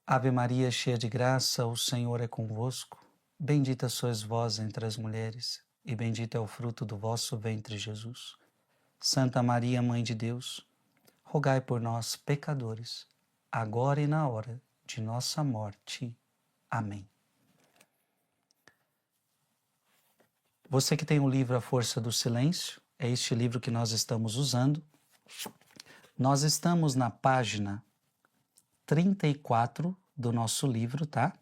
Ave Maria, cheia de graça, o Senhor é convosco. Bendita sois vós entre as mulheres, e bendito é o fruto do vosso ventre, Jesus. Santa Maria, Mãe de Deus, rogai por nós, pecadores, agora e na hora de nossa morte. Amém. Você que tem o livro A Força do Silêncio, é este livro que nós estamos usando. Nós estamos na página 34 do nosso livro, tá?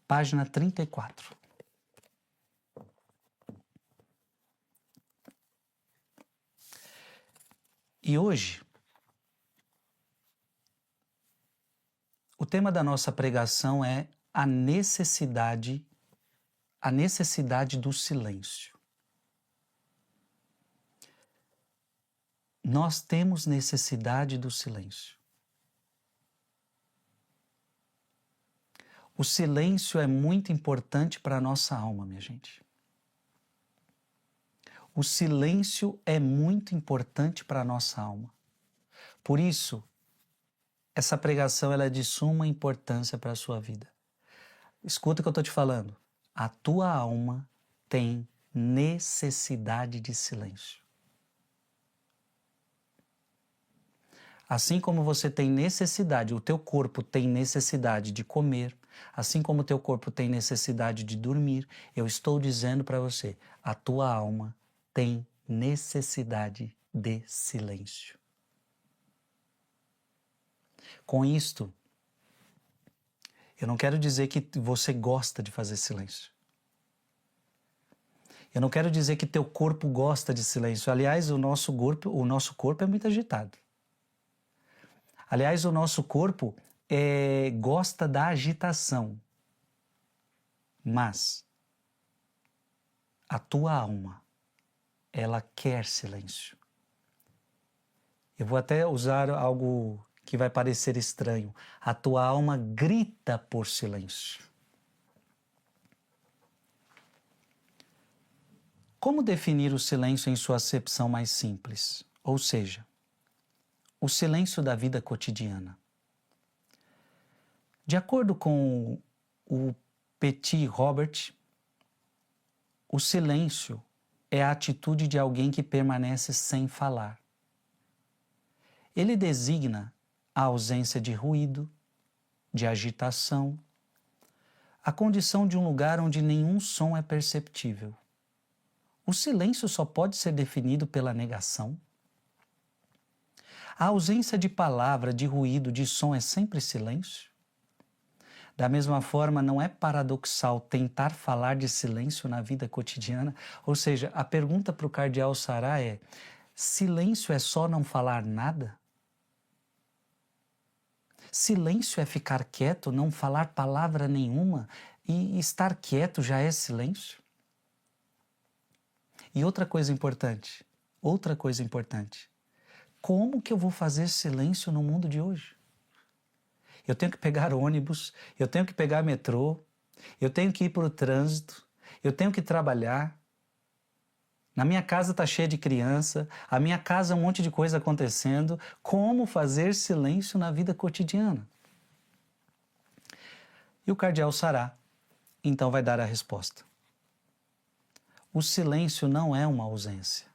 Página 34. E hoje, o tema da nossa pregação é a necessidade do silêncio. Nós temos necessidade do silêncio. O silêncio é muito importante para a nossa alma, minha gente. O silêncio é muito importante para a nossa alma. Por isso, essa pregação ela é de suma importância para a sua vida. Escuta o que eu estou te falando. A tua alma tem necessidade de silêncio. Assim como você tem necessidade, o teu corpo tem necessidade de comer, assim como o teu corpo tem necessidade de dormir, eu estou dizendo para você, a tua alma tem necessidade de silêncio. Com isto, eu não quero dizer que você gosta de fazer silêncio. Eu não quero dizer que teu corpo gosta de silêncio. Aliás, o nosso corpo é muito agitado. Aliás, o nosso corpo gosta da agitação. Mas a tua alma, ela quer silêncio. Eu vou até usar algo que vai parecer estranho. A tua alma grita por silêncio. Como definir o silêncio em sua acepção mais simples? Ou seja, o silêncio da vida cotidiana. De acordo com o Petit Robert, o silêncio é a atitude de alguém que permanece sem falar. Ele designa a ausência de ruído, de agitação, a condição de um lugar onde nenhum som é perceptível. O silêncio só pode ser definido pela negação. A ausência de palavra, de ruído, de som é sempre silêncio? Da mesma forma, não é paradoxal tentar falar de silêncio na vida cotidiana? Ou seja, a pergunta para o cardeal Sará é: silêncio é só não falar nada? Silêncio é ficar quieto, não falar palavra nenhuma, e estar quieto já é silêncio? E outra coisa importante, como que eu vou fazer silêncio no mundo de hoje? Eu tenho que pegar ônibus, eu tenho que pegar metrô, eu tenho que ir para o trânsito, eu tenho que trabalhar. Na minha casa está cheia de criança, a minha casa um monte de coisa acontecendo. Como fazer silêncio na vida cotidiana? E o cardeal Sará, então, vai dar a resposta. O silêncio não é uma ausência.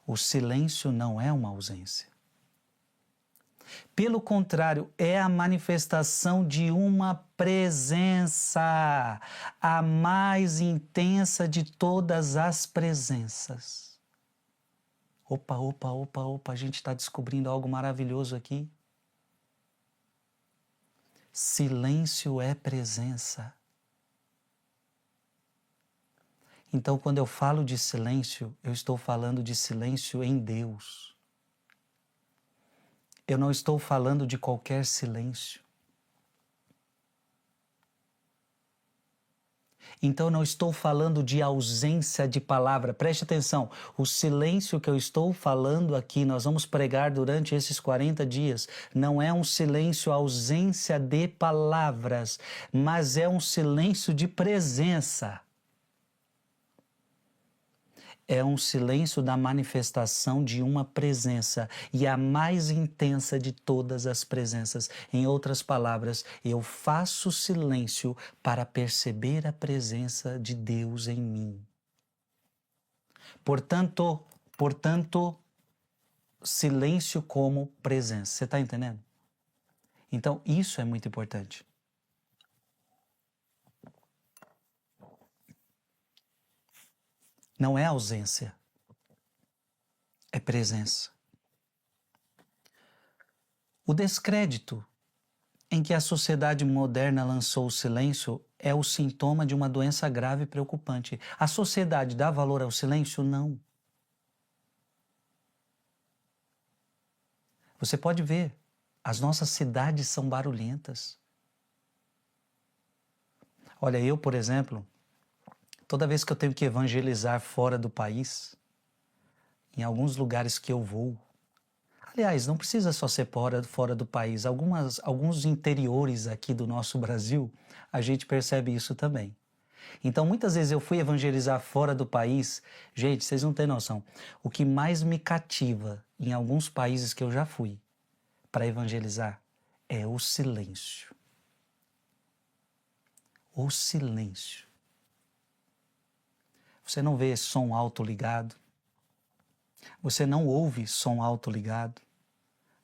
O silêncio não é uma ausência. Pelo contrário, é a manifestação de uma presença, a mais intensa de todas as presenças. Opa, a gente está descobrindo algo maravilhoso aqui. Silêncio é presença. Então, quando eu falo de silêncio, eu estou falando de silêncio em Deus. Eu não estou falando de qualquer silêncio. Então, não estou falando de ausência de palavra. Preste atenção, o silêncio que eu estou falando aqui, nós vamos pregar durante esses 40 dias, não é um silêncio ausência de palavras, mas é um silêncio de presença. é um silêncio da manifestação de uma presença, e a mais intensa de todas as presenças. Em outras palavras, eu faço silêncio para perceber a presença de Deus em mim. Portanto, silêncio como presença. Você está entendendo? Então, isso é muito importante. Não é ausência, é presença. O descrédito em que a sociedade moderna lançou o silêncio é o sintoma de uma doença grave e preocupante. A sociedade dá valor ao silêncio? Não. Você pode ver, as nossas cidades são barulhentas. Olha, eu, por exemplo, toda vez que eu tenho que evangelizar fora do país, em alguns lugares que eu vou, aliás, não precisa só ser fora do país, alguns interiores aqui do nosso Brasil, a gente percebe isso também. Então, muitas vezes eu fui evangelizar fora do país, gente, vocês não têm noção, o que mais me cativa em alguns países que eu já fui para evangelizar é o silêncio. O silêncio. Você não vê som alto ligado. Você não ouve som alto ligado.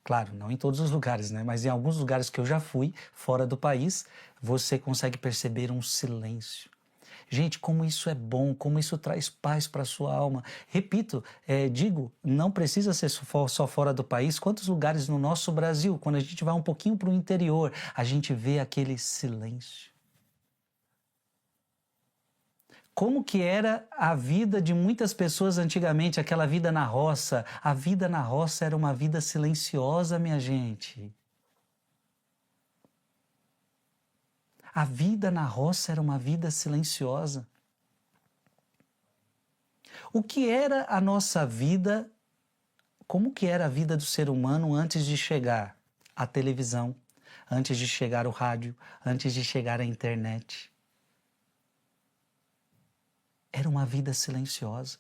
Claro, não em todos os lugares, né? Mas em alguns lugares que eu já fui, fora do país, você consegue perceber um silêncio. Gente, como isso é bom, como isso traz paz para a sua alma. Repito, digo, não precisa ser só fora do país. Quantos lugares no nosso Brasil, quando a gente vai um pouquinho para o interior, a gente vê aquele silêncio. Como que era a vida de muitas pessoas antigamente, aquela vida na roça? A vida na roça era uma vida silenciosa, minha gente. A vida na roça era uma vida silenciosa. O que era a nossa vida, como que era a vida do ser humano antes de chegar a televisão, antes de chegar o rádio, antes de chegar a internet? Era uma vida silenciosa.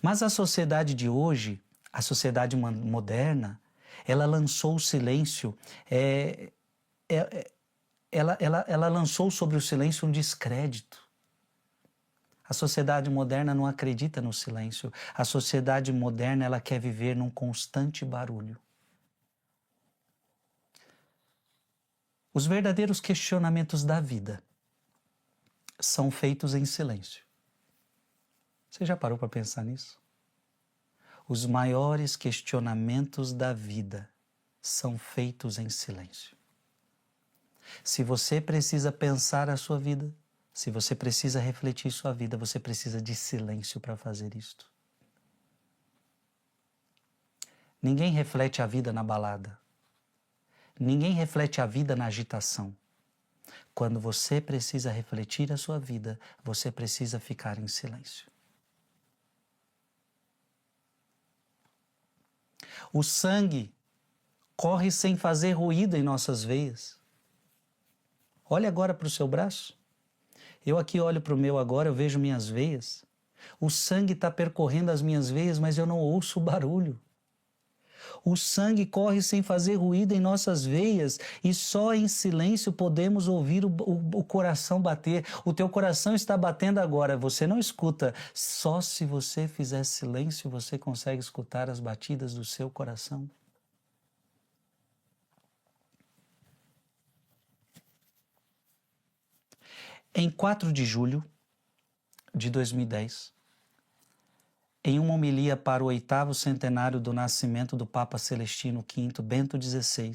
Mas a sociedade de hoje, a sociedade moderna, ela lançou o silêncio, ela lançou sobre o silêncio um descrédito. A sociedade moderna não acredita no silêncio. A sociedade moderna, ela quer viver num constante barulho. Os verdadeiros questionamentos da vida são feitos em silêncio. Você já parou para pensar nisso? Os maiores questionamentos da vida são feitos em silêncio. Se você precisa pensar a sua vida, se você precisa refletir sua vida, você precisa de silêncio para fazer isto. Ninguém reflete a vida na balada. Ninguém reflete a vida na agitação. Quando você precisa refletir a sua vida, você precisa ficar em silêncio. O sangue corre sem fazer ruído em nossas veias. Olhe agora para o seu braço. Eu aqui olho para o meu agora, eu vejo minhas veias. O sangue está percorrendo as minhas veias, mas eu não ouço o barulho. O sangue corre sem fazer ruído em nossas veias e só em silêncio podemos ouvir o coração bater. O teu coração está batendo agora, você não escuta. Só se você fizer silêncio você consegue escutar as batidas do seu coração. Em 4 de julho de 2010, em uma homilia para o 8º centenário do nascimento do Papa Celestino V, Bento XVI,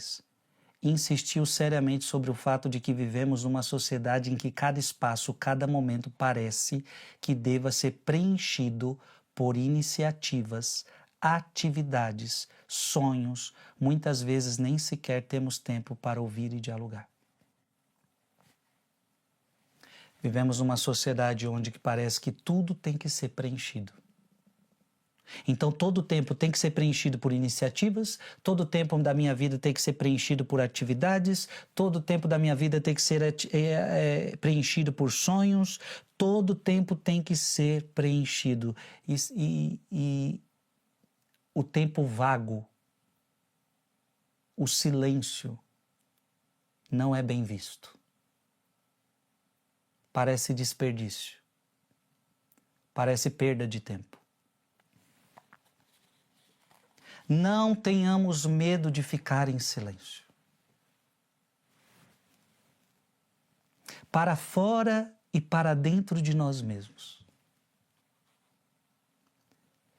insistiu seriamente sobre o fato de que vivemos numa sociedade em que cada espaço, cada momento parece que deva ser preenchido por iniciativas, atividades, sonhos, muitas vezes nem sequer temos tempo para ouvir e dialogar. Vivemos numa sociedade onde parece que tudo tem que ser preenchido. Então, todo o tempo tem que ser preenchido por iniciativas, todo o tempo da minha vida tem que ser preenchido por atividades, todo o tempo da minha vida tem que ser preenchido por sonhos, todo o tempo tem que ser preenchido. E o tempo vago, o silêncio, não é bem visto. Parece desperdício, parece perda de tempo. Não tenhamos medo de ficar em silêncio. Para fora e para dentro de nós mesmos.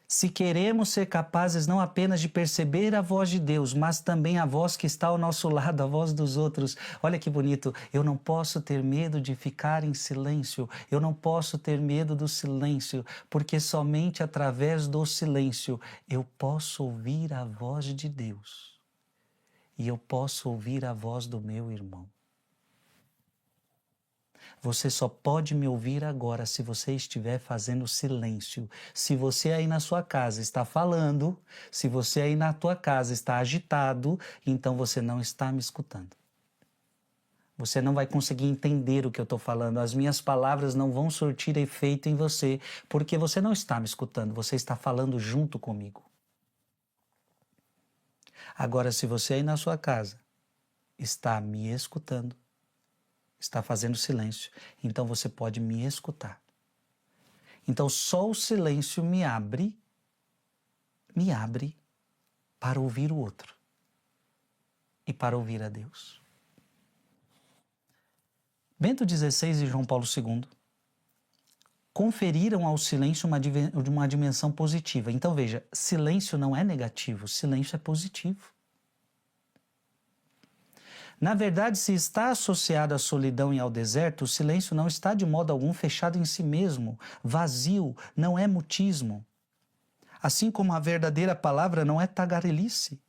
Se queremos ser capazes não apenas de perceber a voz de Deus, mas também a voz que está ao nosso lado, a voz dos outros. Olha que bonito, eu não posso ter medo de ficar em silêncio, eu não posso ter medo do silêncio, porque somente através do silêncio eu posso ouvir a voz de Deus e eu posso ouvir a voz do meu irmão. Você só pode me ouvir agora se você estiver fazendo silêncio. Se você aí na sua casa está falando, se você aí na tua casa está agitado, então você não está me escutando. Você não vai conseguir entender o que eu estou falando. As minhas palavras não vão surtir efeito em você, porque você não está me escutando, você está falando junto comigo. Agora, se você aí na sua casa está me escutando, está fazendo silêncio, então você pode me escutar. Então só o silêncio me abre para ouvir o outro e para ouvir a Deus. Bento XVI e João Paulo II conferiram ao silêncio uma dimensão positiva. Então veja, silêncio não é negativo, silêncio é positivo. Na verdade, se está associado à solidão e ao deserto, o silêncio não está de modo algum fechado em si mesmo, vazio, não é mutismo. Assim como a verdadeira palavra não é tagarelice.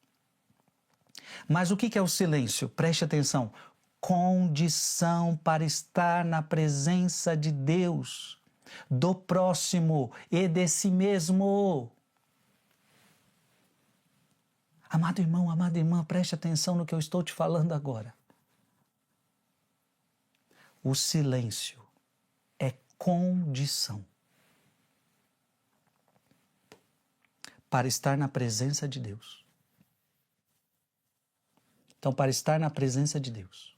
Mas o que é o silêncio? Preste atenção. Condição para estar na presença de Deus, do próximo e de si mesmo. Amado irmão, amada irmã, preste atenção no que eu estou te falando agora. O silêncio é condição para estar na presença de Deus. Então, para estar na presença de Deus,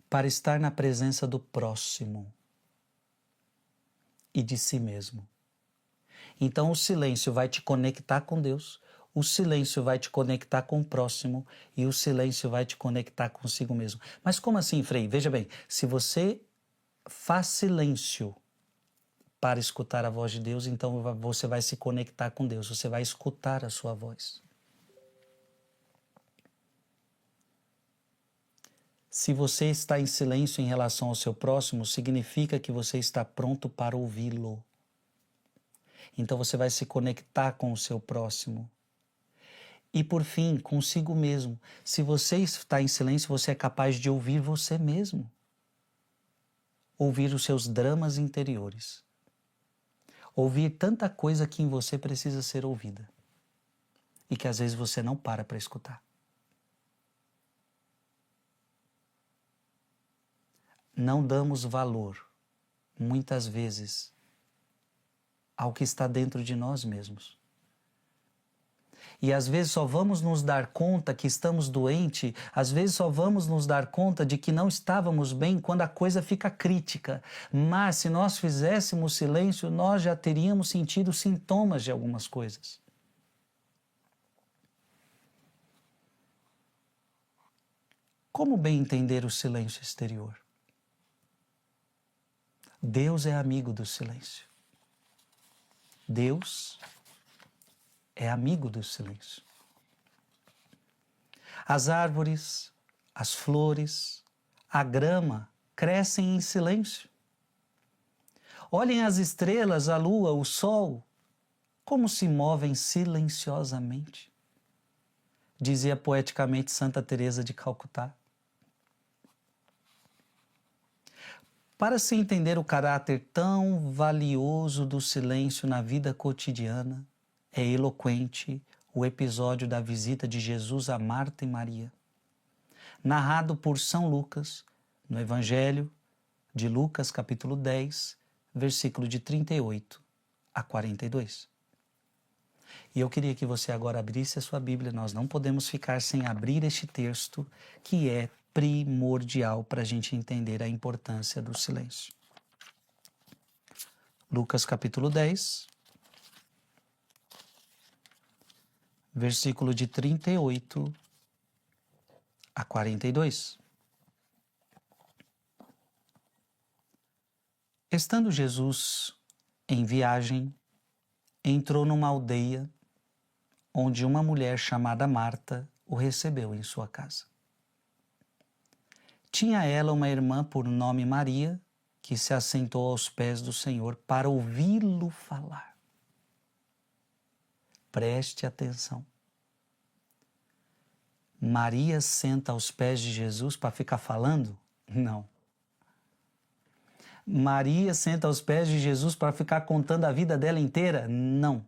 para estar na presença do próximo e de si mesmo. Então o silêncio vai te conectar com Deus, o silêncio vai te conectar com o próximo e o silêncio vai te conectar consigo mesmo. Mas como assim, Frei? Veja bem, se você faz silêncio para escutar a voz de Deus, então você vai se conectar com Deus, você vai escutar a sua voz. Se você está em silêncio em relação ao seu próximo, significa que você está pronto para ouvi-lo. Então você vai se conectar com o seu próximo. E por fim, consigo mesmo. Se você está em silêncio, você é capaz de ouvir você mesmo. Ouvir os seus dramas interiores. Ouvir tanta coisa que em você precisa ser ouvida. E que às vezes você não para escutar. Não damos valor, muitas vezes, ao que está dentro de nós mesmos. E às vezes só vamos nos dar conta que estamos doentes, às vezes só vamos nos dar conta de que não estávamos bem quando a coisa fica crítica. Mas se nós fizéssemos silêncio, nós já teríamos sentido sintomas de algumas coisas. Como bem entender o silêncio exterior? Deus é amigo do silêncio. Deus é amigo do silêncio. As árvores, as flores, a grama crescem em silêncio. Olhem as estrelas, a lua, o sol, como se movem silenciosamente. Dizia poeticamente Santa Teresa de Calcutá. Para se entender o caráter tão valioso do silêncio na vida cotidiana, é eloquente o episódio da visita de Jesus a Marta e Maria, narrado por São Lucas, no Evangelho de Lucas, capítulo 10, versículo de 38 a 42. E eu queria que você agora abrisse a sua Bíblia. Nós não podemos ficar sem abrir este texto, que é primordial para a gente entender a importância do silêncio. Lucas capítulo 10, versículo de 38 a 42. Estando Jesus em viagem, entrou numa aldeia onde uma mulher chamada Marta o recebeu em sua casa. Tinha ela uma irmã por nome Maria, que se assentou aos pés do Senhor para ouvi-lo falar. Preste atenção. Maria senta aos pés de Jesus para ficar falando? Não. Maria senta aos pés de Jesus para ficar contando a vida dela inteira? Não.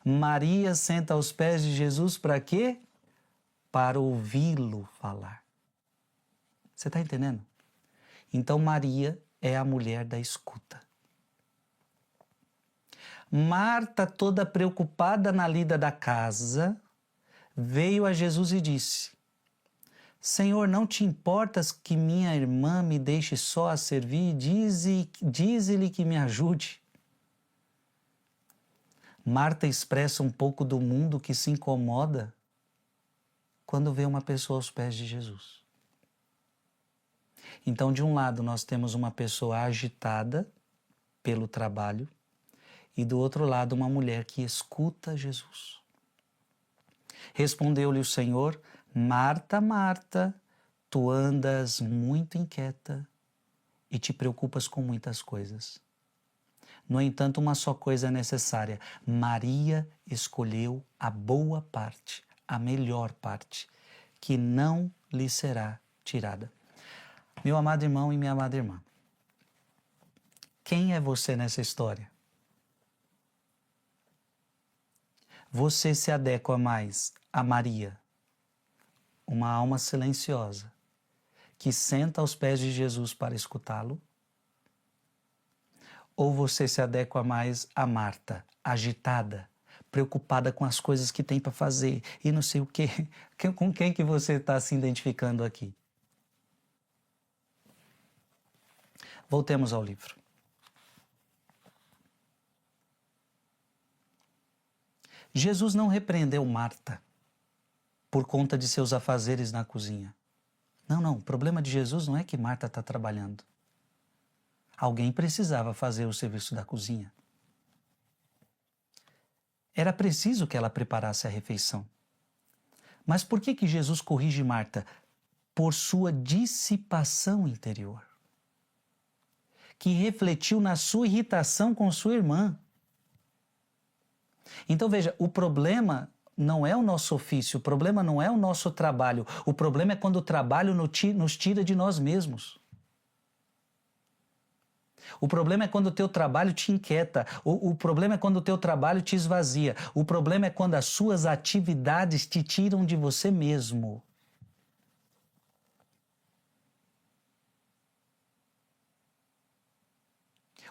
Maria senta aos pés de Jesus para quê? Para ouvi-lo falar. Você está entendendo? Então Maria é a mulher da escuta. Marta, toda preocupada na lida da casa, veio a Jesus e disse: Senhor, não te importas que minha irmã me deixe só a servir? Dize-lhe que me ajude. Marta expressa um pouco do mundo que se incomoda quando vê uma pessoa aos pés de Jesus. Então, de um lado, nós temos uma pessoa agitada pelo trabalho e do outro lado, uma mulher que escuta Jesus. Respondeu-lhe o Senhor: Marta, Marta, tu andas muito inquieta e te preocupas com muitas coisas. No entanto, uma só coisa é necessária. Maria escolheu a boa parte, a melhor parte, que não lhe será tirada. Meu amado irmão e minha amada irmã, quem é você nessa história? Você se adequa mais a Maria, uma alma silenciosa, que senta aos pés de Jesus para escutá-lo? Ou você se adequa mais a Marta, agitada, preocupada com as coisas que tem para fazer e não sei o quê? Com quem que você está se identificando aqui? Voltemos ao livro. Jesus não repreendeu Marta por conta de seus afazeres na cozinha. Não, o problema de Jesus não é que Marta está trabalhando. Alguém precisava fazer o serviço da cozinha. Era preciso que ela preparasse a refeição. Mas por que Jesus corrige Marta? Por sua dissipação interior, que refletiu na sua irritação com sua irmã. Então veja, o problema não é o nosso ofício, o problema não é o nosso trabalho, o problema é quando o trabalho nos tira de nós mesmos. O problema é quando o teu trabalho te inquieta, o problema é quando o teu trabalho te esvazia, o problema é quando as suas atividades te tiram de você mesmo.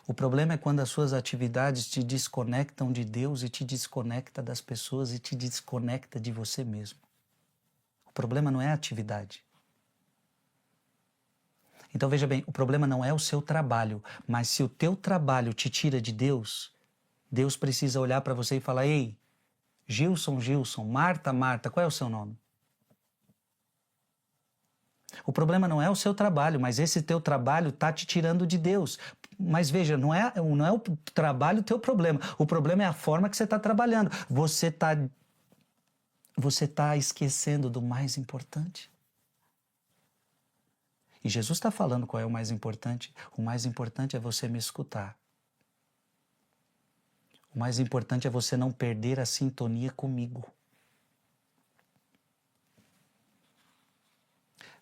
O problema é quando as suas atividades te desconectam de Deus e te desconecta das pessoas e te desconecta de você mesmo. O problema não é a atividade. Então veja bem, o problema não é o seu trabalho, mas se o teu trabalho te tira de Deus, Deus precisa olhar para você e falar: ei, Gilson, Marta, qual é o seu nome? O problema não é o seu trabalho, mas esse teu trabalho está te tirando de Deus. Mas veja, não é o trabalho o teu problema. O problema é a forma que você está trabalhando. Você está esquecendo do mais importante. E Jesus está falando qual é o mais importante. O mais importante é você me escutar. O mais importante é você não perder a sintonia comigo.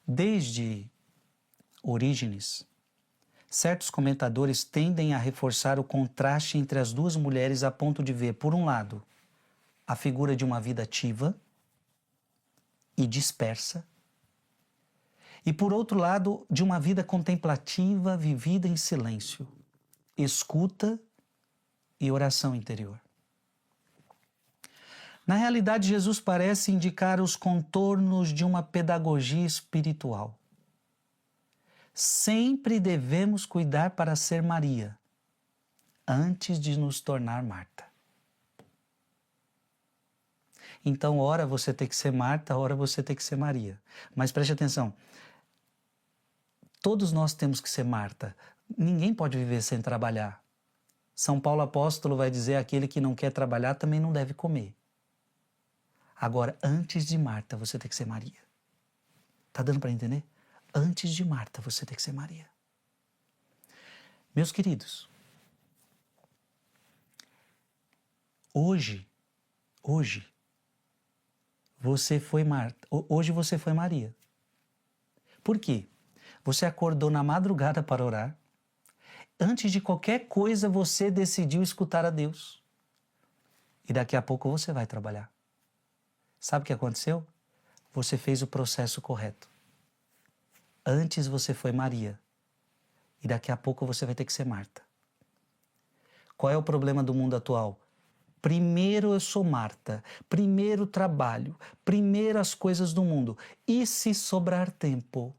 Desde Orígenes, Certos comentadores tendem a reforçar o contraste entre as duas mulheres a ponto de ver, por um lado, a figura de uma vida ativa e dispersa, e por outro lado, de uma vida contemplativa vivida em silêncio, escuta e oração interior. Na realidade, Jesus parece indicar os contornos de uma pedagogia espiritual. Sempre devemos cuidar para ser Maria, antes de nos tornar Marta. Então, ora você tem que ser Marta, ora você tem que ser Maria. Mas preste atenção, todos nós temos que ser Marta. Ninguém pode viver sem trabalhar. São Paulo apóstolo vai dizer: aquele que não quer trabalhar também não deve comer. Agora, antes de Marta, você tem que ser Maria. Tá dando para entender? Antes de Marta, você tem que ser Maria. Meus queridos, hoje, você foi Marta. Hoje você foi Maria. Por quê? Você acordou na madrugada para orar. Antes de qualquer coisa, você decidiu escutar a Deus. E daqui a pouco você vai trabalhar. Sabe o que aconteceu? Você fez o processo correto. Antes você foi Maria. E daqui a pouco você vai ter que ser Marta. Qual é o problema do mundo atual? Primeiro eu sou Marta, primeiro trabalho, primeiro as coisas do mundo. E se sobrar tempo,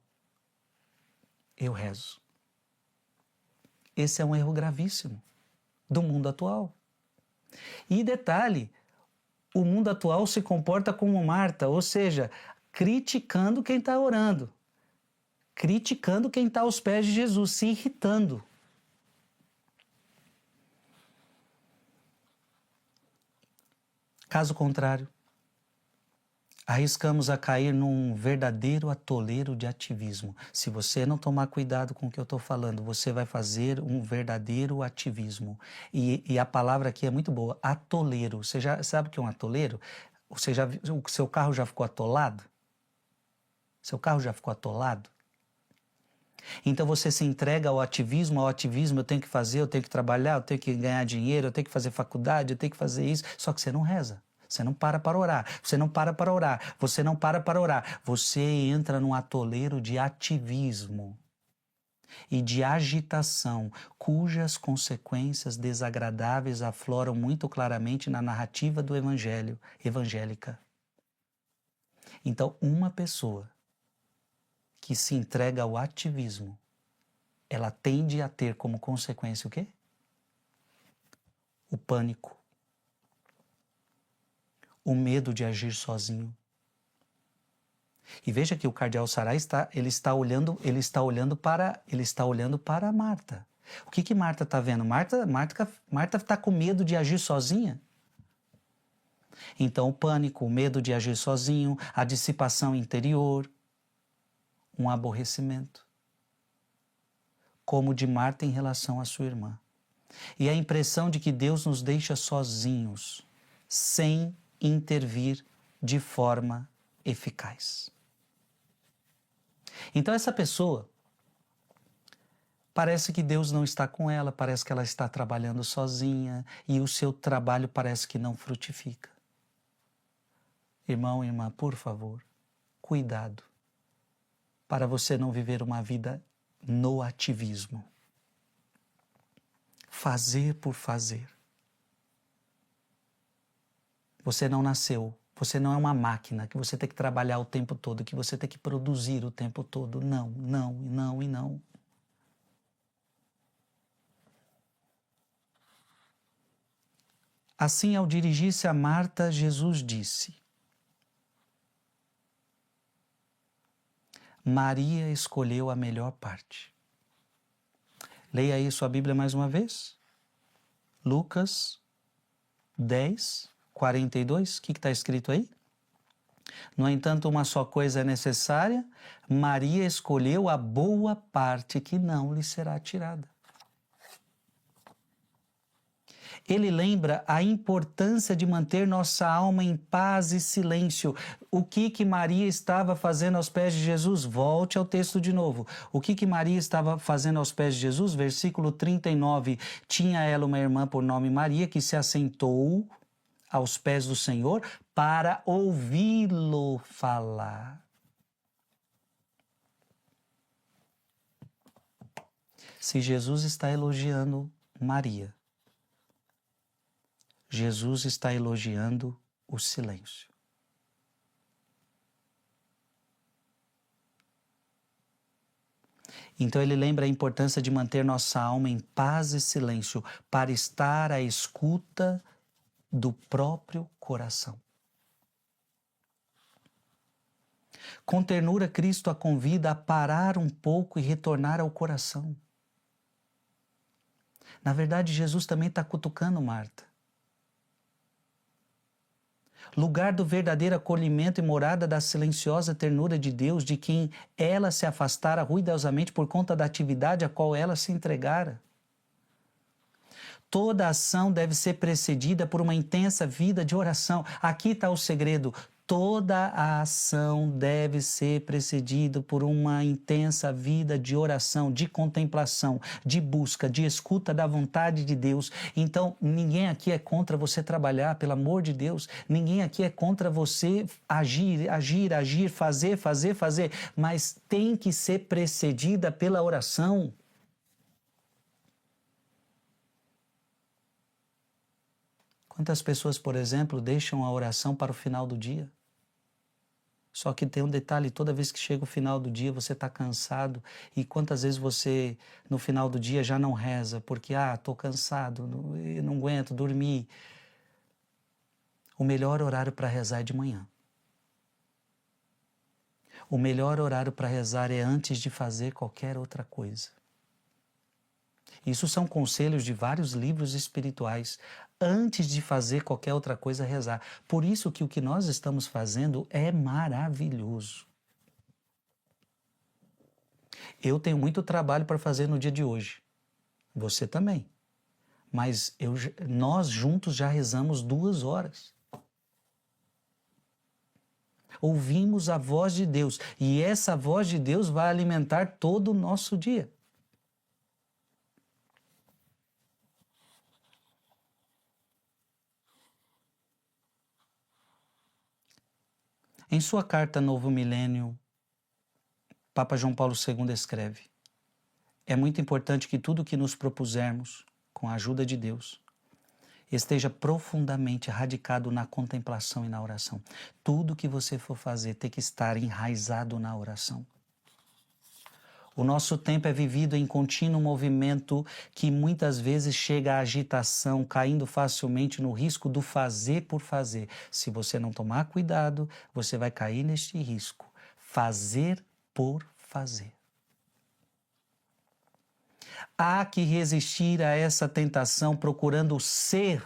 eu rezo. Esse é um erro gravíssimo do mundo atual. E detalhe, o mundo atual se comporta como Marta, ou seja, criticando quem está orando, criticando quem está aos pés de Jesus, se irritando. Caso contrário, arriscamos a cair num verdadeiro atoleiro de ativismo. Se você não tomar cuidado com o que eu estou falando, você vai fazer um verdadeiro ativismo. E a palavra aqui é muito boa, atoleiro. Você já sabe o que é um atoleiro? O seu carro já ficou atolado? Seu carro já ficou atolado? Então você se entrega ao ativismo, eu tenho que fazer, eu tenho que trabalhar, eu tenho que ganhar dinheiro, eu tenho que fazer faculdade, eu tenho que fazer isso, só que você não reza. Você não para orar, você não para orar, você não para orar. Você entra num atoleiro de ativismo e de agitação, cujas consequências desagradáveis afloram muito claramente na narrativa do Evangelho, evangélica. Então, uma pessoa que se entrega ao ativismo, ela tende a ter como consequência o quê? O pânico. O medo de agir sozinho. E veja que o cardeal Sará está olhando para Marta. O que Marta está vendo? Marta está com medo de agir sozinha. Então o pânico, o medo de agir sozinho, a dissipação interior, um aborrecimento, como de Marta em relação à sua irmã. E a impressão de que Deus nos deixa sozinhos, sem intervir de forma eficaz. Então essa pessoa, parece que Deus não está com ela, parece que ela está trabalhando sozinha e o seu trabalho parece que não frutifica. Irmão, irmã, por favor, cuidado para você não viver uma vida no ativismo. Fazer por fazer. Você não nasceu, você não é uma máquina que você tem que trabalhar o tempo todo, que você tem que produzir o tempo todo. Não, não, não e não. Assim, ao dirigir-se a Marta, Jesus disse: Maria escolheu a melhor parte. Leia aí sua Bíblia mais uma vez. Lucas 10, 42. O que está escrito aí? No entanto, uma só coisa é necessária. Maria escolheu a boa parte que não lhe será tirada. Ele lembra a importância de manter nossa alma em paz e silêncio. O que Maria estava fazendo aos pés de Jesus? Volte ao texto de novo. O que Maria estava fazendo aos pés de Jesus? Versículo 39. Tinha ela uma irmã por nome Maria, que se assentou aos pés do Senhor para ouvi-lo falar. Se Jesus está elogiando Maria, Jesus está elogiando o silêncio. Então ele lembra a importância de manter nossa alma em paz e silêncio para estar à escuta do próprio coração. Com ternura, Cristo a convida a parar um pouco e retornar ao coração. Na verdade, Jesus também está cutucando Marta. Lugar do verdadeiro acolhimento e morada da silenciosa ternura de Deus, de quem ela se afastara ruidosamente por conta da atividade a qual ela se entregara. Toda ação deve ser precedida por uma intensa vida de oração. Aqui está o segredo. Toda a ação deve ser precedida por uma intensa vida de oração, de contemplação, de busca, de escuta da vontade de Deus. Então, ninguém aqui é contra você trabalhar, pelo amor de Deus. Ninguém aqui é contra você agir, fazer, mas tem que ser precedida pela oração. Quantas pessoas, por exemplo, deixam a oração para o final do dia? Só que tem um detalhe, toda vez que chega o final do dia você está cansado e quantas vezes você no final do dia já não reza porque estou cansado, não aguento dormir. O melhor horário para rezar é de manhã. O melhor horário para rezar é antes de fazer qualquer outra coisa. Isso são conselhos de vários livros espirituais. Antes de fazer qualquer outra coisa, rezar. Por isso que o que nós estamos fazendo é maravilhoso. Eu tenho muito trabalho para fazer no dia de hoje. Você também. Mas nós juntos já rezamos 2 horas. Ouvimos a voz de Deus. E essa voz de Deus vai alimentar todo o nosso dia. Em sua carta Novo Milênio, Papa João Paulo II escreve: é muito importante que tudo o que nos propusermos, com a ajuda de Deus, esteja profundamente radicado na contemplação e na oração. Tudo que você for fazer tem que estar enraizado na oração. O nosso tempo é vivido em contínuo movimento que muitas vezes chega à agitação, caindo facilmente no risco do fazer por fazer. Se você não tomar cuidado, você vai cair neste risco. Fazer por fazer. Há que resistir a essa tentação procurando ser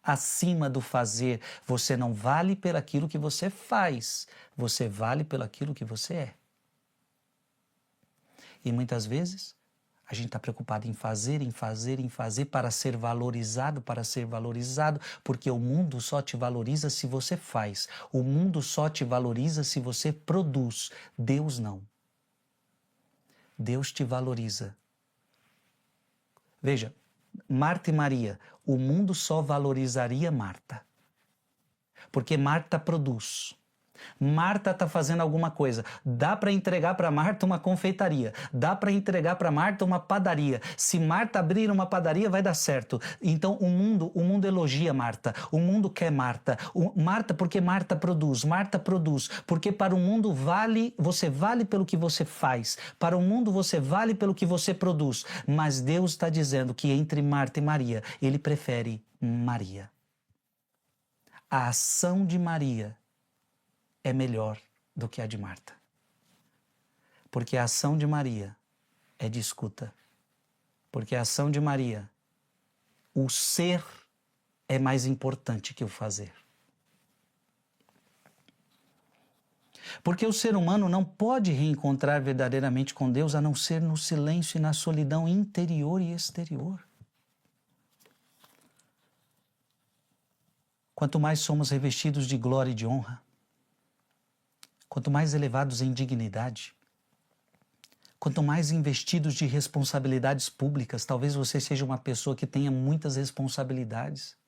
acima do fazer. Você não vale pelaquilo que você faz, você vale pelaquilo que você é. E muitas vezes a gente está preocupado em fazer para ser valorizado, porque o mundo só te valoriza se você faz. O mundo só te valoriza se você produz. Deus não. Deus te valoriza. Veja, Marta e Maria, o mundo só valorizaria Marta. Porque Marta produz. Marta está fazendo alguma coisa. Dá para entregar para Marta uma confeitaria. Dá para entregar para Marta uma padaria. Se Marta abrir uma padaria, vai dar certo. Então o mundo elogia Marta. O mundo quer Marta. Marta porque Marta produz. Marta produz. Porque para o mundo você vale pelo que você faz. Para o mundo você vale pelo que você produz. Mas Deus está dizendo que entre Marta e Maria, Ele prefere Maria. A ação de Maria é melhor do que a de Marta. Porque a ação de Maria é de escuta. Porque a ação de Maria, o ser é mais importante que o fazer. Porque o ser humano não pode reencontrar verdadeiramente com Deus a não ser no silêncio e na solidão interior e exterior. quanto mais somos revestidos de glória e de honra, quanto mais elevados em dignidade, quanto mais investidos de responsabilidades públicas, talvez você seja uma pessoa que tenha muitas responsabilidades.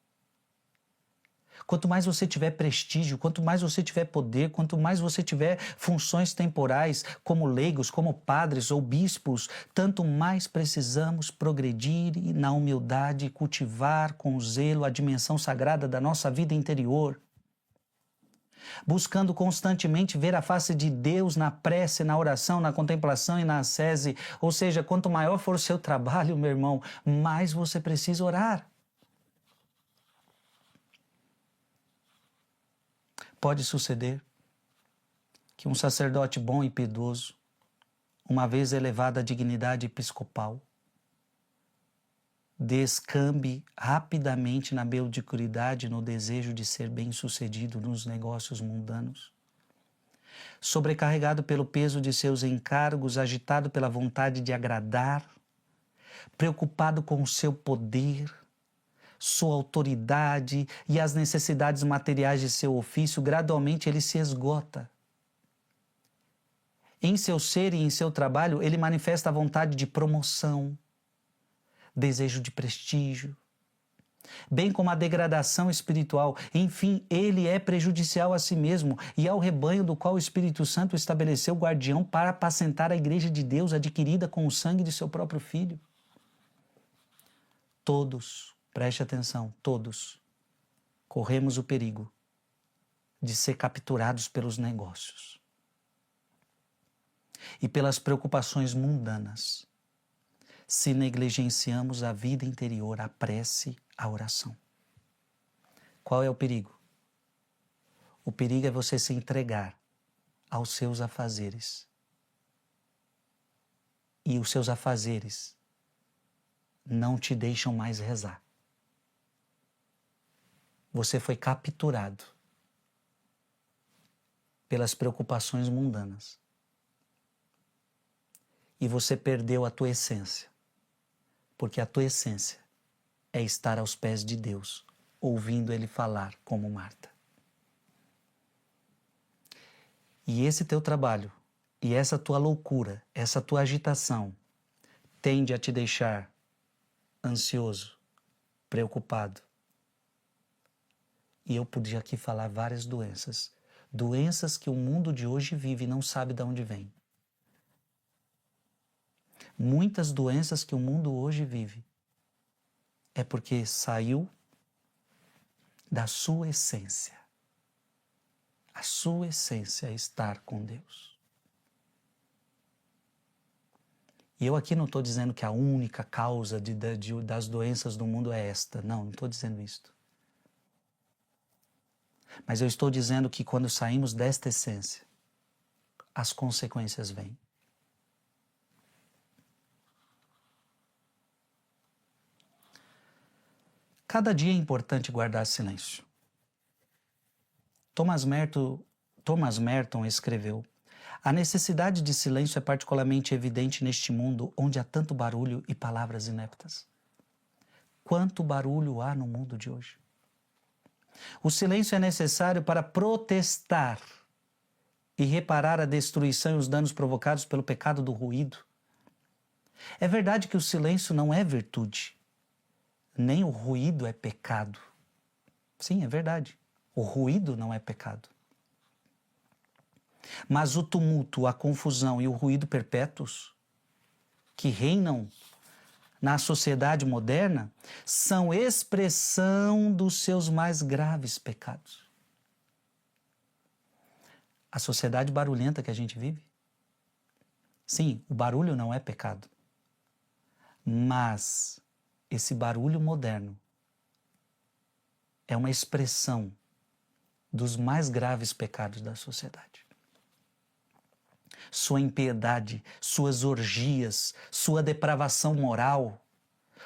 Quanto mais você tiver prestígio, quanto mais você tiver poder, quanto mais você tiver funções temporais, como leigos, como padres ou bispos, tanto mais precisamos progredir na humildade e cultivar com zelo a dimensão sagrada da nossa vida interior, buscando constantemente ver a face de Deus na prece, na oração, na contemplação e na ascese. Ou seja, quanto maior for o seu trabalho, meu irmão, mais você precisa orar. Pode suceder que um sacerdote bom e piedoso, uma vez elevado à dignidade episcopal, descambe rapidamente na mediocridade, no desejo de ser bem-sucedido nos negócios mundanos. Sobrecarregado pelo peso de seus encargos, agitado pela vontade de agradar, preocupado com o seu poder, sua autoridade e as necessidades materiais de seu ofício, gradualmente ele se esgota. Em seu ser e em seu trabalho, ele manifesta a vontade de promoção, desejo de prestígio, bem como a degradação espiritual. Enfim, ele é prejudicial a si mesmo e ao rebanho do qual o Espírito Santo estabeleceu guardião para apacentar a igreja de Deus adquirida com o sangue de seu próprio Filho. Todos, preste atenção, todos corremos o perigo de ser capturados pelos negócios e pelas preocupações mundanas, se negligenciamos a vida interior, a prece, a oração. Qual é o perigo? O perigo é você se entregar aos seus afazeres. E os seus afazeres não te deixam mais rezar. Você foi capturado pelas preocupações mundanas. E você perdeu a tua essência. Porque a tua essência é estar aos pés de Deus, ouvindo Ele falar como Marta. E esse teu trabalho, e essa tua loucura, essa tua agitação, tende a te deixar ansioso, preocupado. E eu podia aqui falar várias doenças. Doenças que o mundo de hoje vive e não sabe de onde vem. Muitas doenças que o mundo hoje vive é porque saiu da sua essência. A sua essência é estar com Deus. E eu aqui não estou dizendo que a única causa das doenças do mundo é esta. Não estou dizendo isto. Mas eu estou dizendo que quando saímos desta essência, as consequências vêm. Cada dia é importante guardar silêncio. Thomas Merton escreveu: a necessidade de silêncio é particularmente evidente neste mundo onde há tanto barulho e palavras ineptas. Quanto barulho há no mundo de hoje? O silêncio é necessário para protestar e reparar a destruição e os danos provocados pelo pecado do ruído. É verdade que o silêncio não é virtude, nem o ruído é pecado. Sim, é verdade. O ruído não é pecado. Mas o tumulto, a confusão e o ruído perpétuos que reinam na sociedade moderna são expressão dos seus mais graves pecados. A sociedade barulhenta que a gente vive, sim, o barulho não é pecado, mas esse barulho moderno é uma expressão dos mais graves pecados da sociedade. Sua impiedade, suas orgias, sua depravação moral,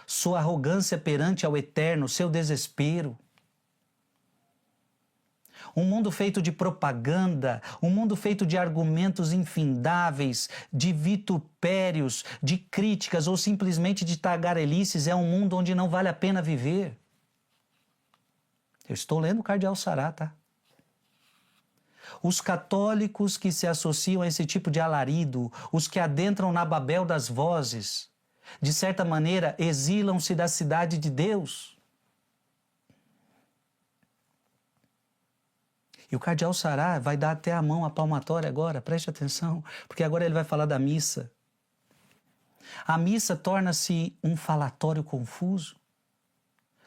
sua arrogância perante ao eterno, seu desespero. Um mundo feito de propaganda, um mundo feito de argumentos infindáveis, de vitupérios, de críticas ou simplesmente de tagarelices é um mundo onde não vale a pena viver. Eu estou lendo o Cardeal Sará, tá? Os católicos que se associam a esse tipo de alarido, os que adentram na Babel das vozes, de certa maneira, exilam-se da cidade de Deus. E o Cardeal Sará vai dar até a mão à palmatória agora, preste atenção, porque agora ele vai falar da missa. A missa torna-se um falatório confuso.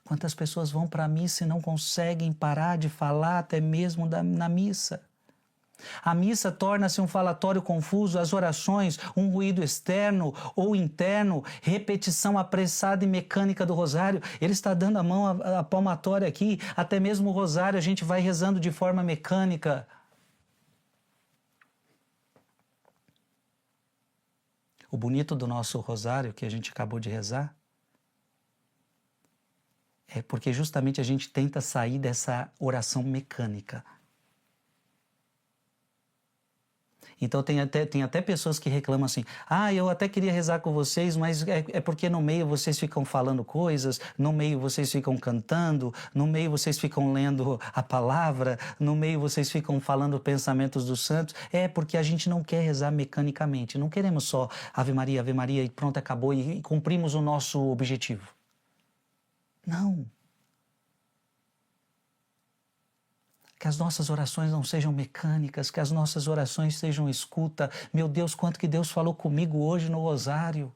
Quantas pessoas vão para a missa e não conseguem parar de falar até mesmo na missa? A missa torna-se um falatório confuso, as orações, um ruído externo ou interno, repetição apressada e mecânica do rosário. Ele está dando a mão à palmatória aqui, até mesmo o rosário a gente vai rezando de forma mecânica. O bonito do nosso rosário que a gente acabou de rezar é porque justamente a gente tenta sair dessa oração mecânica. Então tem até pessoas que reclamam assim, eu até queria rezar com vocês, mas é porque no meio vocês ficam falando coisas, no meio vocês ficam cantando, no meio vocês ficam lendo a palavra, no meio vocês ficam falando pensamentos dos santos. É porque a gente não quer rezar mecanicamente, não queremos só Ave Maria e pronto, acabou e cumprimos o nosso objetivo. Não. Que as nossas orações não sejam mecânicas, que as nossas orações sejam escuta. Meu Deus, quanto que Deus falou comigo hoje no rosário.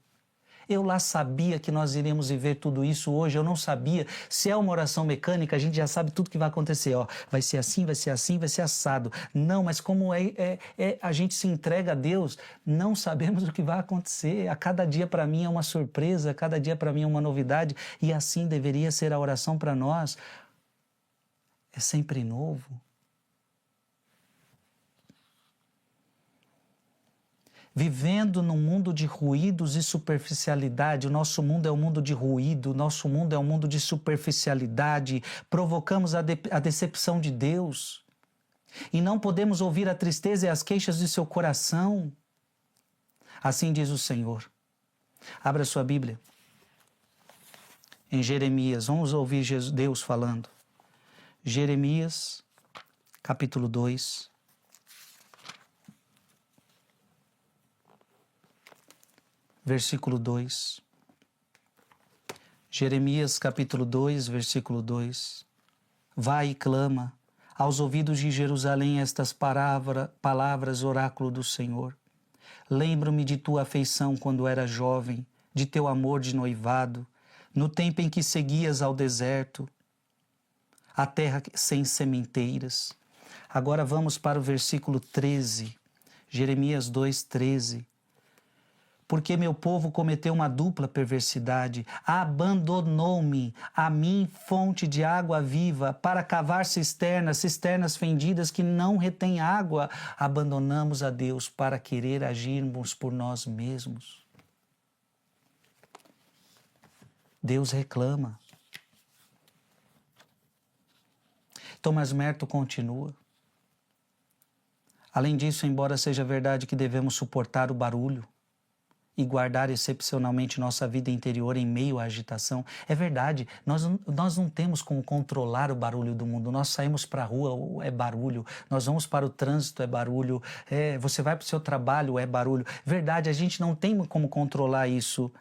Eu lá sabia que nós iríamos viver tudo isso hoje, eu não sabia. Se é uma oração mecânica, a gente já sabe tudo que vai acontecer. Vai ser assim, vai ser assim, vai ser assado. Não, mas como a gente se entrega a Deus, não sabemos o que vai acontecer. A cada dia para mim é uma surpresa, a cada dia para mim é uma novidade. E assim deveria ser a oração para nós. É sempre novo. Vivendo num mundo de ruídos e superficialidade, o nosso mundo é um mundo de ruído, o nosso mundo é um mundo de superficialidade, provocamos a decepção de Deus e não podemos ouvir a tristeza e as queixas de seu coração. Assim diz o Senhor. Abra sua Bíblia. Em Jeremias, vamos ouvir Deus falando. Jeremias, capítulo 2. Versículo 2. Jeremias, capítulo 2, versículo 2. Vai e clama aos ouvidos de Jerusalém estas palavras, oráculo do Senhor. Lembro-me de tua afeição quando era jovem, de teu amor de noivado, no tempo em que seguias ao deserto, a terra sem sementeiras. Agora vamos para o versículo 13, Jeremias 2:13. Porque meu povo cometeu uma dupla perversidade, abandonou-me, a mim, fonte de água viva, para cavar cisternas fendidas que não retêm água. Abandonamos a Deus para querer agirmos por nós mesmos. Deus reclama. Thomas Merton continua. Além disso, embora seja verdade que devemos suportar o barulho e guardar excepcionalmente nossa vida interior em meio à agitação, é verdade, nós não temos como controlar o barulho do mundo. Nós saímos para a rua, é barulho. Nós vamos para o trânsito, é barulho. Você vai para o seu trabalho, é barulho. Verdade, a gente não tem como controlar isso.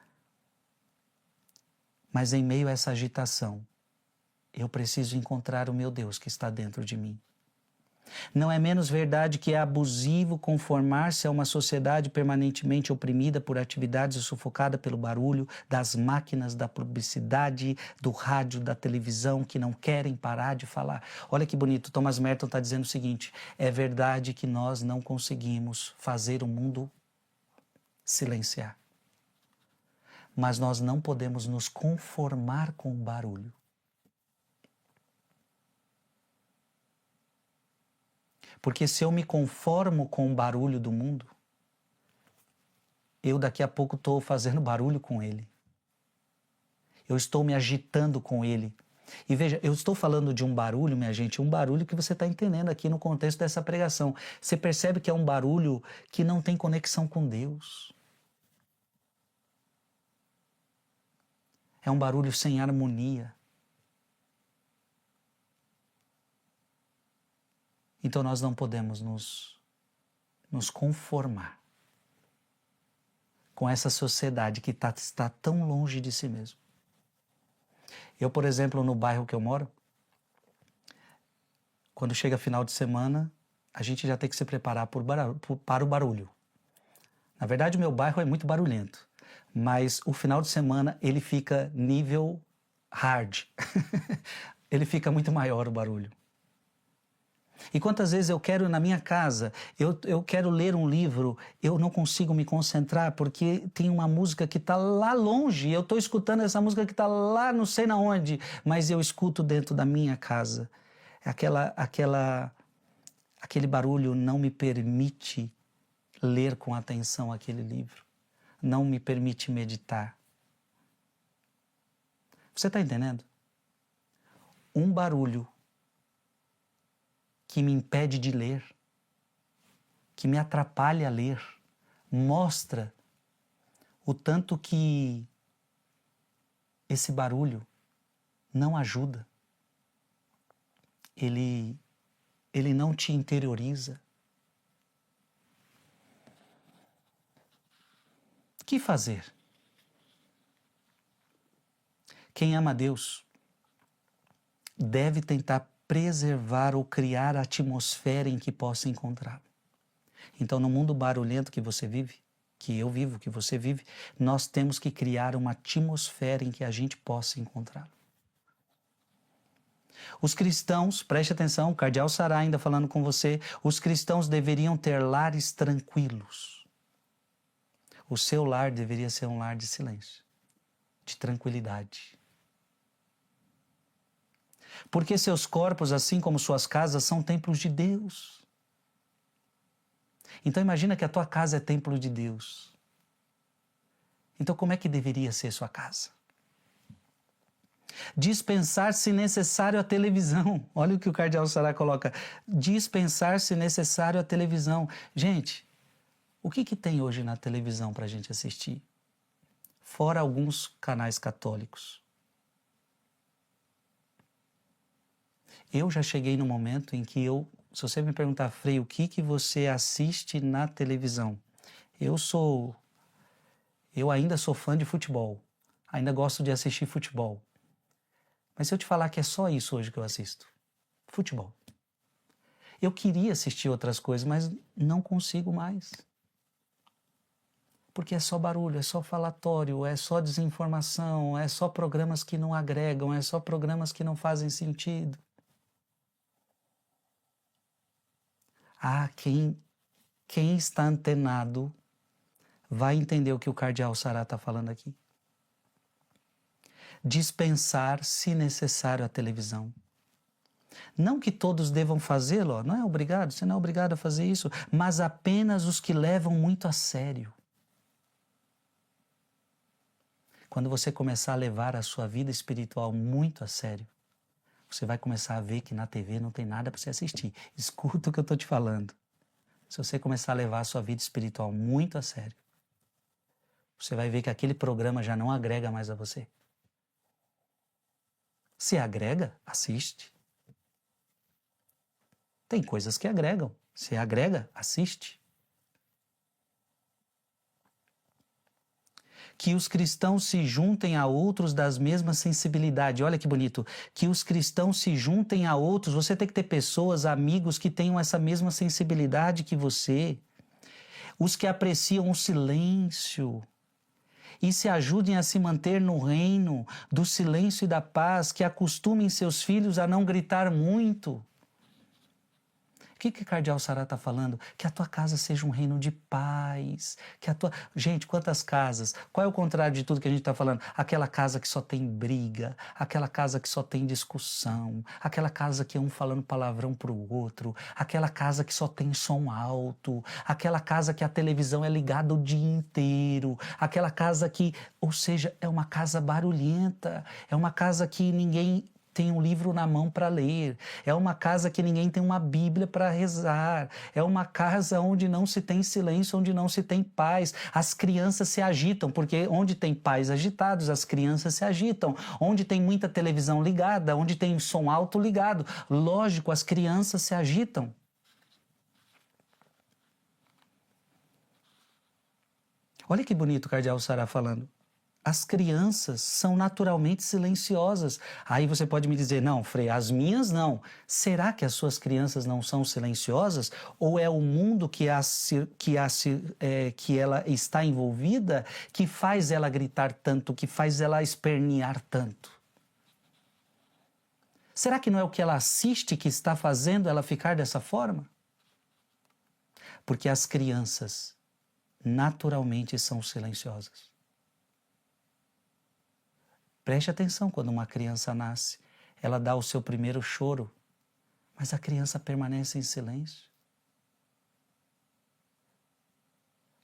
Mas em meio a essa agitação, eu preciso encontrar o meu Deus que está dentro de mim. Não é menos verdade que é abusivo conformar-se a uma sociedade permanentemente oprimida por atividades e sufocada pelo barulho das máquinas, da publicidade, do rádio, da televisão, que não querem parar de falar. Olha que bonito, Thomas Merton está dizendo o seguinte: é verdade que nós não conseguimos fazer o mundo silenciar. Mas nós não podemos nos conformar com o barulho. Porque se eu me conformo com o barulho do mundo, eu daqui a pouco estou fazendo barulho com ele. Eu estou me agitando com ele. E veja, eu estou falando de um barulho, minha gente, um barulho que você está entendendo aqui no contexto dessa pregação. Você percebe que é um barulho que não tem conexão com Deus. É um barulho sem harmonia. Então nós não podemos nos conformar com essa sociedade que está tão longe de si mesmo. Eu, por exemplo, no bairro que eu moro, quando chega final de semana, a gente já tem que se preparar para o barulho. Na verdade, o meu bairro é muito barulhento, mas o final de semana ele fica nível hard. Ele fica muito maior o barulho. E quantas vezes eu quero na minha casa, eu quero ler um livro, eu não consigo me concentrar porque tem uma música que está lá longe, eu estou escutando essa música que está lá não sei na onde, mas eu escuto dentro da minha casa. Aquele barulho não me permite ler com atenção aquele livro, não me permite meditar. Você está entendendo? Um barulho que me impede de ler, que me atrapalha a ler, mostra o tanto que esse barulho não ajuda. Ele não te interioriza. O que fazer? Quem ama a Deus deve tentar preservar ou criar a atmosfera em que possa encontrá-lo. Então, no mundo barulhento que você vive, que eu vivo, que você vive, nós temos que criar uma atmosfera em que a gente possa encontrá-lo. Os cristãos, preste atenção, o Cardeal Sará ainda falando com você, os cristãos deveriam ter lares tranquilos. O seu lar deveria ser um lar de silêncio, de tranquilidade. Porque seus corpos, assim como suas casas, são templos de Deus. Então imagina que a tua casa é templo de Deus. Então como é que deveria ser sua casa? Dispensar, se necessário, a televisão. Olha o que o Cardeal Sará coloca. Dispensar, se necessário, a televisão. Gente, o que tem hoje na televisão para a gente assistir? Fora alguns canais católicos. Eu já cheguei no momento em que se você me perguntar, Frei, o que você assiste na televisão? Eu ainda sou fã de futebol, ainda gosto de assistir futebol. Mas se eu te falar que é só isso hoje que eu assisto, futebol. Eu queria assistir outras coisas, mas não consigo mais. Porque é só barulho, é só falatório, é só desinformação, é só programas que não agregam, é só programas que não fazem sentido. Quem está antenado vai entender o que o Cardeal Sará está falando aqui. Dispensar, se necessário, a televisão. Não que todos devam fazê-lo, não é obrigado, você não é obrigado a fazer isso, mas apenas os que levam muito a sério. Quando você começar a levar a sua vida espiritual muito a sério, você vai começar a ver que na TV não tem nada para você assistir. Escuta o que eu estou te falando. Se você começar a levar a sua vida espiritual muito a sério, você vai ver que aquele programa já não agrega mais a você. Se agrega, assiste. Tem coisas que agregam. Se agrega, assiste. Que os cristãos se juntem a outros das mesmas sensibilidades. Olha que bonito. Que os cristãos se juntem a outros. Você tem que ter pessoas, amigos que tenham essa mesma sensibilidade que você. Os que apreciam o silêncio e se ajudem a se manter no reino do silêncio e da paz, que acostumem seus filhos a não gritar muito. O que o Cardeal Sará está falando? Que a tua casa seja um reino de paz. Gente, quantas casas? Qual é o contrário de tudo que a gente está falando? Aquela casa que só tem briga, aquela casa que só tem discussão, aquela casa que é um falando palavrão para o outro, aquela casa que só tem som alto, aquela casa que a televisão é ligada o dia inteiro, aquela casa que, ou seja, é uma casa barulhenta, é uma casa que ninguém tem um livro na mão para ler, é uma casa que ninguém tem uma Bíblia para rezar, é uma casa onde não se tem silêncio, onde não se tem paz. As crianças se agitam, porque onde tem pais agitados, as crianças se agitam. Onde tem muita televisão ligada, onde tem som alto ligado, lógico, as crianças se agitam. Olha que bonito o Cardeal Sará falando. As crianças são naturalmente silenciosas. Aí você pode me dizer, não, Frei, as minhas não. Será que as suas crianças não são silenciosas? Ou é o mundo que ela está envolvida que faz ela gritar tanto, que faz ela espernear tanto? Será que não é o que ela assiste que está fazendo ela ficar dessa forma? Porque as crianças naturalmente são silenciosas. Preste atenção quando uma criança nasce, ela dá o seu primeiro choro, mas a criança permanece em silêncio.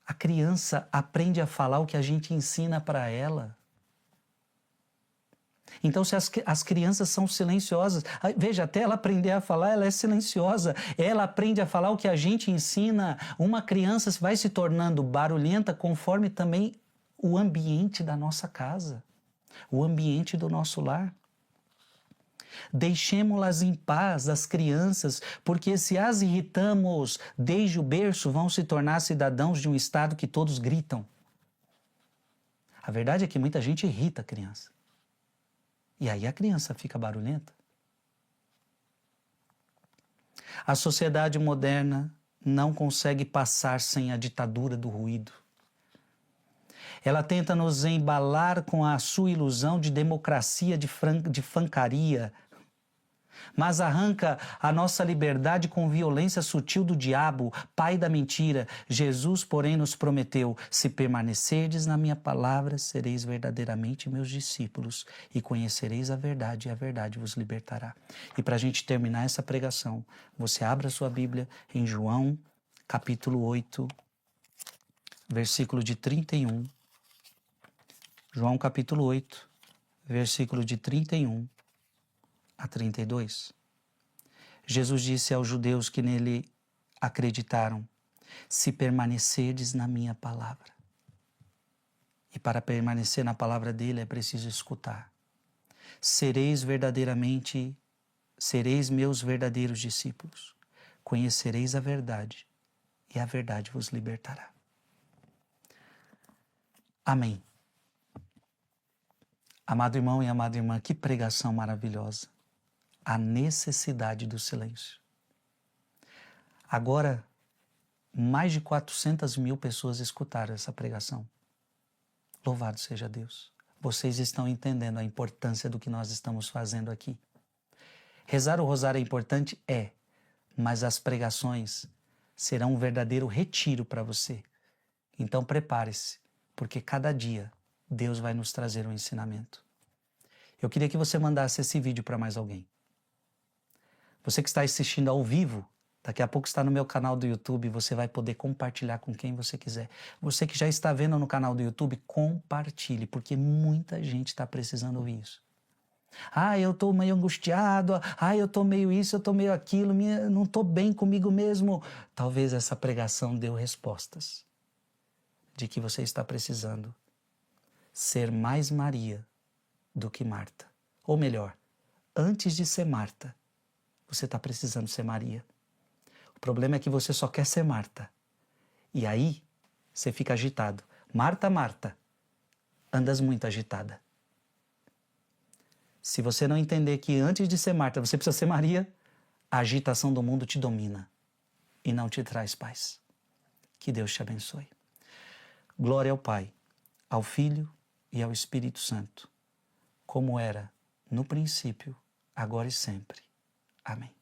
A criança aprende a falar o que a gente ensina para ela. Então, se as crianças são silenciosas, veja, até ela aprender a falar, ela é silenciosa. Ela aprende a falar o que a gente ensina. Uma criança vai se tornando barulhenta conforme também o ambiente da nossa casa, o ambiente do nosso lar. Deixemo-las em paz, as crianças, porque se as irritamos desde o berço, vão se tornar cidadãos de um estado que todos gritam. A verdade é que muita gente irrita a criança. E aí a criança fica barulhenta. A sociedade moderna não consegue passar sem a ditadura do ruído. Ela tenta nos embalar com a sua ilusão de democracia, de fancaria, mas arranca a nossa liberdade com violência sutil do diabo, pai da mentira. Jesus, porém, nos prometeu: se permanecerdes na minha palavra, sereis verdadeiramente meus discípulos e conhecereis a verdade, e a verdade vos libertará. E para a gente terminar essa pregação, você abra a sua Bíblia em João, capítulo 8, versículo de 31. João, capítulo 8, versículo de 31 a 32. Jesus disse aos judeus que nele acreditaram: se permanecerdes na minha palavra. E para permanecer na palavra dele é preciso escutar. Sereis meus verdadeiros discípulos. Conhecereis a verdade, e a verdade vos libertará. Amém. Amado irmão e amada irmã, que pregação maravilhosa. A necessidade do silêncio. Agora, mais de 400 mil pessoas escutaram essa pregação. Louvado seja Deus. Vocês estão entendendo a importância do que nós estamos fazendo aqui. Rezar o rosário é importante? É, mas as pregações serão um verdadeiro retiro para você. Então prepare-se, porque cada dia Deus vai nos trazer um ensinamento. Eu queria que você mandasse esse vídeo para mais alguém. Você que está assistindo ao vivo, daqui a pouco está no meu canal do YouTube, você vai poder compartilhar com quem você quiser. Você que já está vendo no canal do YouTube, compartilhe, porque muita gente está precisando ouvir isso. Eu estou meio angustiado, eu estou meio isso, eu estou meio aquilo, não estou bem comigo mesmo. Talvez essa pregação deu respostas de que você está precisando ser mais Maria do que Marta. Ou melhor, antes de ser Marta, você está precisando ser Maria. O problema é que você só quer ser Marta. E aí, você fica agitado. Marta, Marta, andas muito agitada. Se você não entender que antes de ser Marta, você precisa ser Maria, a agitação do mundo te domina e não te traz paz. Que Deus te abençoe. Glória ao Pai, ao Filho e ao Espírito Santo, como era no princípio, agora e sempre. Amém.